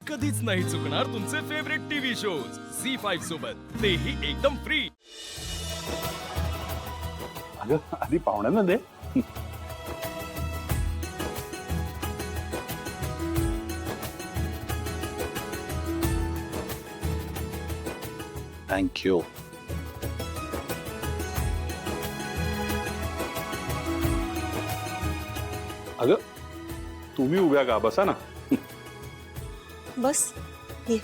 कधीच नाही चुकणार तुमचे फेवरेट टीव्ही शोज झी5 सोबत, तेही एकदम फ्री. अगं आधी पाहुण्यांना दे. थँक्यू. अगं तुम्ही उभ्या का, बसा ना. बस ये.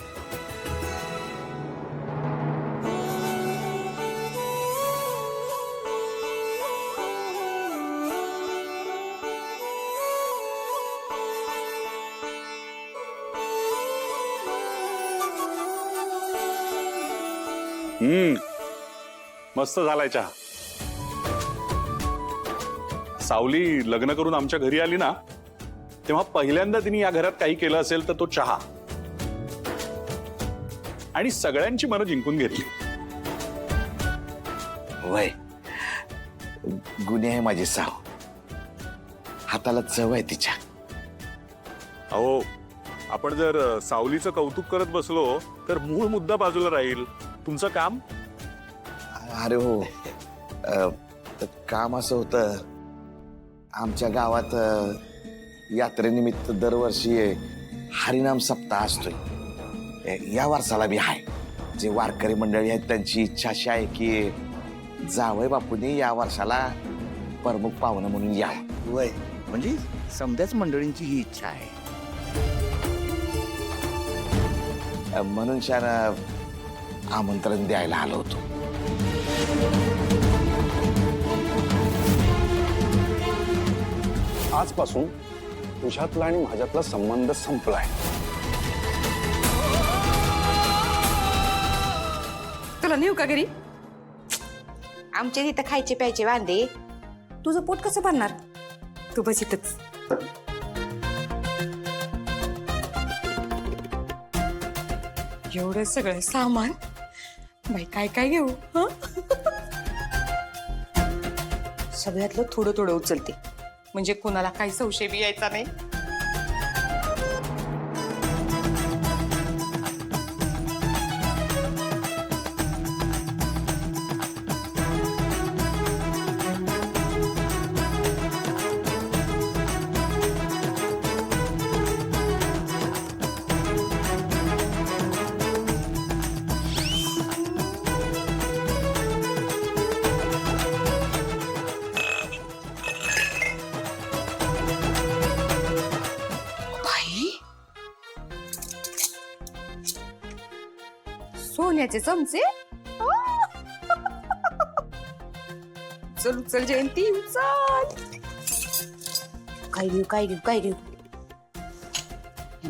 मस्त झालाय चहा. सावली लग्न करून आमच्या घरी आली ना, तेव्हा पहिल्यांदा तिने या घरात काही केलं असेल तर तो चहा, आणि सगळ्यांची मनं जिंकून घेतली. वय गुन्हे आहे माझी साव, हाताला चव आहे तिच्या. अहो आपण जर सावलीचं कौतुक करत बसलो तर मूळ मुद्दा बाजूला राहील. तुमचं काम. अरे हो, तर काम असं होतं, आमच्या गावात यात्रेनिमित्त दरवर्षी हरिनाम सप्ताह असतोय. या वर्षाला बी आहे. जे वारकरी मंडळी आहेत त्यांची इच्छा अशी आहे की जावई बापूंनी या वर्षाला प्रमुख पाहुणं म्हणून यावं. वय म्हणजे समध्याच मंडळींची ही इच्छा आहे. म्हणून शान आमंत्रण द्यायला आलो होतो. आजपासून तुझ्यातला आणि माझ्यातला संबंध संपलाय. तुला नेऊ का घरी? आमच्या इथं खायचे प्यायचे वांदे, तुझं पोट कसं भरणार? तू बस इथंच. एवढं सगळं सामान बाई काय काय घेऊ? हं? सगळ्यातलं थोडं थोडं उचलते, म्हणजे कोणाला काही संशय बी यायचा नाही. सोन्याचे चमचे. चल उचल जयंती उचल. काय घेऊ काय घेऊ काय घेऊ?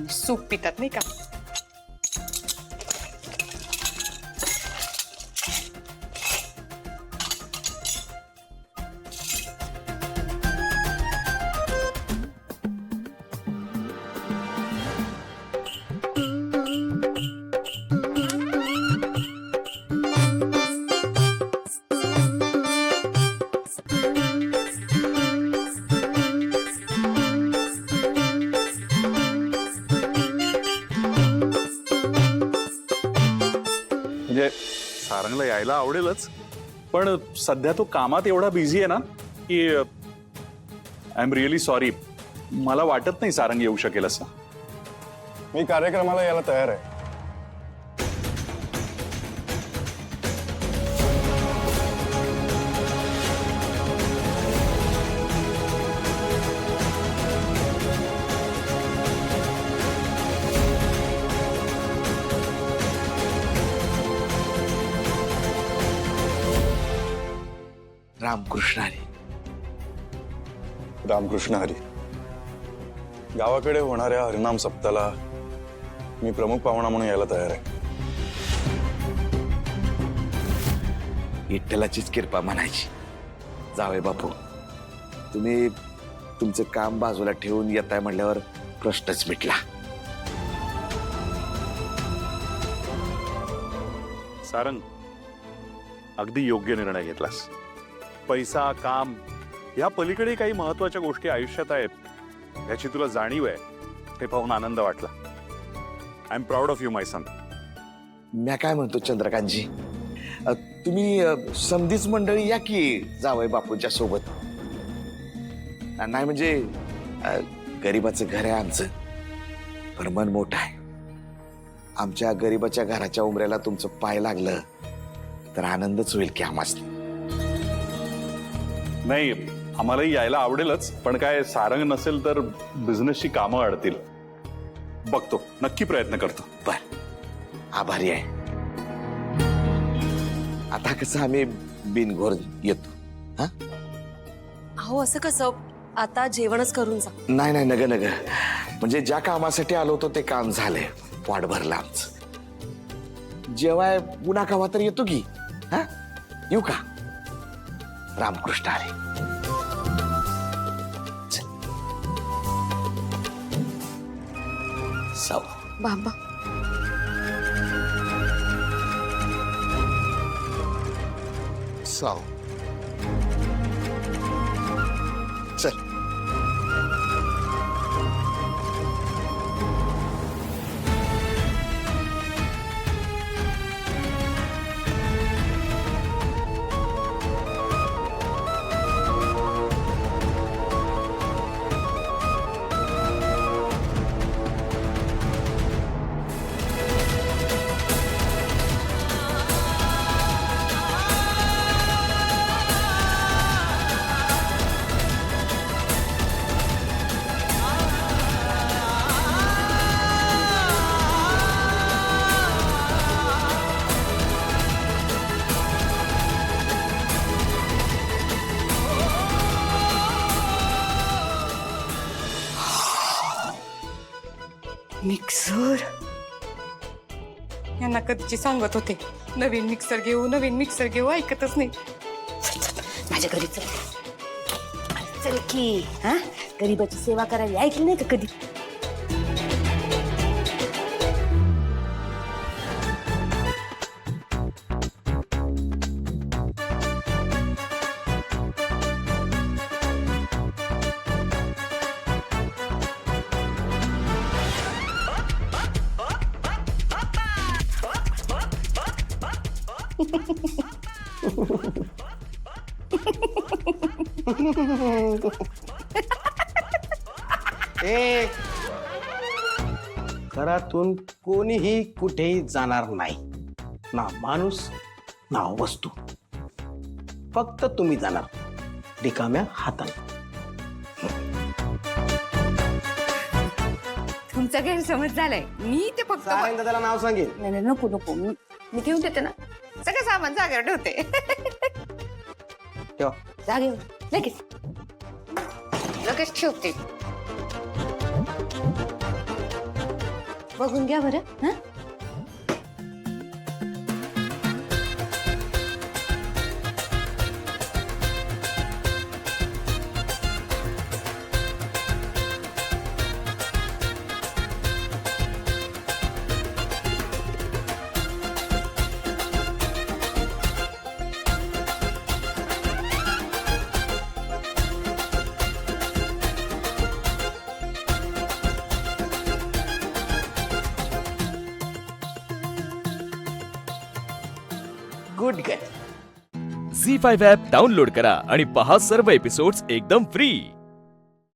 सूप पितात नाही का? म्हणजे सारंगला यायला आवडेलच, पण सध्या तो कामात एवढा बिझी आहे ना की आय एम रिअली सॉरी. मला वाटत नाही सारंग येऊ शकेल असं. मी कार्यक्रमाला यायला तयार आहे. रामकृष्ण हरी. रामकृष्ण हरी. गावाकडे होणाऱ्या हरिनाम सप्ताहाला मी प्रमुख पाहुणा म्हणून यायला तयार आहे. विठ्ठलाचीच कृपा म्हणायची. जावई बापू, तुम्ही तुमचं काम बाजूला ठेवून येताय म्हटल्यावर प्रश्नच मिटला. सारंग, अगदी योग्य निर्णय घेतलास. पैसा, काम या पलीकडे काही महत्वाच्या गोष्टी आयुष्यात आहेत याची तुला जाणीव आहे, हे पाहून आनंद वाटला. I am proud of you my son. म्या काय म्हणतो चंद्रकांतजी, तुम्ही समधीच मंडळी या की जावई बापूंच्या सोबत. नाही म्हणजे गरीबाचं घर आहे आमचं, पण मन मोठं आहे. आमच्या गरीबाच्या घराच्या उमऱ्याला तुमचं पाय लागलं तर आनंदच होईल की आम्हाला. नाही, आम्हालाही यायला आवडेलच, पण काय सारंग नसेल तर बिझनेसची कामं अडतील. बघतो, नक्की प्रयत्न करतो. बर, आभारी आहे. आता कसं आम्ही बिनघोर येतो. हा, अहो असं कसं, आता जेवणच करून जा. नाही नाही, नग नग, म्हणजे ज्या कामासाठी आलो होतो ते काम झालंय. पोट भरलं आमचं. जेवाय पुन्हा केव्हा तर येतो की. हा, येऊ का? रामकृष्ण हरी. साव बाबा साव चल. मिक्सर, यांना कधीची सांगत होते नवीन मिक्सर घेऊ, नवीन मिक्सर घेऊ, ऐकतच नाही. चल, चल, माझ्या घरी चल. चल की, हा, गरीबाची सेवा करावी, ऐकली नाही का कधी? ए, घरातून कोणीही कुठेही जाणार नाही. ना माणूस ना वस्तू. फक्त तुम्ही जाणार रिकाम्या हाताने. तुमचा गैरसमज झालाय. मी ते फक्त साऱ्यांदा त्याला नाव सांगेल. नाही नाही, नको नको, मी घेऊन देते ना. सगळं सामान जागेवर ठेवते. ठेवा. जागेवर लगेच लगेच ठेवते. बघून घ्या बरं. हा, गुड गर्ल. झी5 ॲप डाउनलोड करा आणि पहा सर्व एपिसोड्स एकदम फ्री.